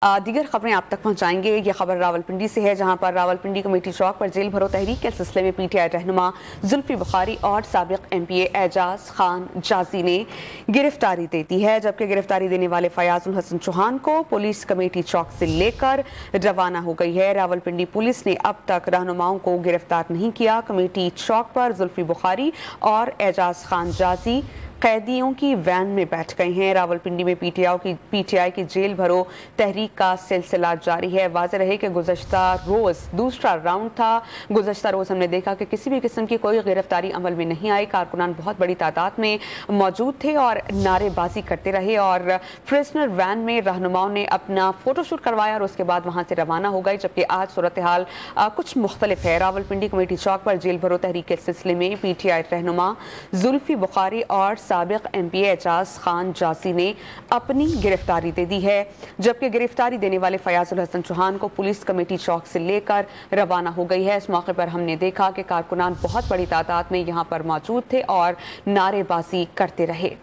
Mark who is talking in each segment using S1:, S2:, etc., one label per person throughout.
S1: दीगर खबरें आप तक पहुंचाएंगे। ये खबर रावलपिंडी से है, जहां पर रावलपिंडी कमेटी चौक पर जेल भरो तहरीक के सिलसिले में पीटीआई रहनुमा जुल्फी बुखारी और साबिक एमपीए एजाज खान जाजी ने गिरफ्तारी दे दी है, जबकि गिरफ्तारी देने वाले फयाजुल हसन चौहान को पुलिस कमेटी चौक से लेकर रवाना हो गई है। रावलपिंडी पुलिस ने अब तक रहनुमाओं को गिरफ्तार नहीं किया। कमेटी चौक पर जुल्फी बुखारी और एजाज खान जाजी कैदियों की वैन में बैठ गए हैं। रावलपिंडी में पीटीआई की जेल भरो तहरीक का सिलसिला जारी है। वाज़ेह रहे कि गुज़श्ता रोज़ दूसरा राउंड था। गुज़श्ता रोज़ हमने देखा कि किसी भी किस्म की कोई गिरफ्तारी अमल में नहीं आई। कारकुनान बहुत बड़ी तादाद में मौजूद थे और नारेबाजी करते रहे और प्रिजनर वैन में रहनुमाओं ने अपना फोटोशूट करवाया और उसके बाद वहाँ से रवाना हो गए। जबकि आज सूरत हाल कुछ मुख्तलिफ है। रावलपिंडी कमेटी चौक पर जेल भरो तहरीक के सिलसिले में पीटीआई रहनुमा जुल्फी बुखारी और साबिक एमपीए एजाज खान जासी ने अपनी गिरफ्तारी दे दी है, जबकि गिरफ्तारी देने वाले फयाजुल हसन चौहान को पुलिस कमेटी चौक से लेकर रवाना हो गई है। इस मौके पर हमने देखा कि कारकुनान बहुत बड़ी तादाद में यहां पर मौजूद थे और नारेबाजी करते रहे।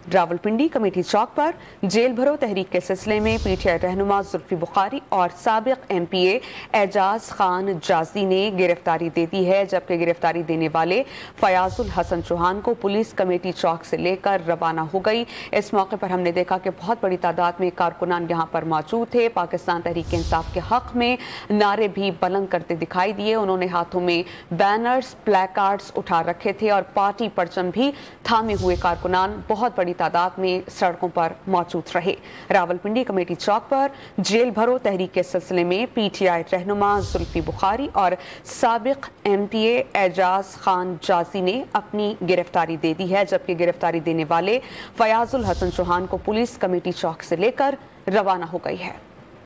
S1: रावलपिंडी कमेटी चौक पर जेल भरो तहरीक के सिलसिले में पीटीआई रहनुमा जुल्फी बुखारी और साबिक एमपीए एजाज खान जाजी ने गिरफ्तारी दे दी है, जबकि गिरफ्तारी देने वाले फयाजुल हसन चौहान को पुलिस कमेटी चौक से लेकर रवाना हो गई। इस मौके पर हमने देखा कि बहुत बड़ी तादाद में कारकुनान यहाँ पर मौजूद थे। पाकिस्तान तहरीक इंसाफ के हक में नारे भी बुलंद करते दिखाई दिए। उन्होंने हाथों में बैनर्स, प्लेकार्ड्स उठा रखे थे और पार्टी परचम भी थामे हुए कारकुनान बहुत बड़ी तादाद में सड़कों पर मौजूद रहे। रावलपिंडी कमेटी चौक पर जेल भरो तहरीक के सिलसिले में पीटीआई रहनुमा जुल्फी बुखारी और साबिक एमपीए एजाज खान जाजी ने अपनी गिरफ्तारी दे दी है, जबकि गिरफ्तारी देने वाले फयाजुल हसन चौहान को पुलिस कमेटी चौक से लेकर रवाना हो गई है।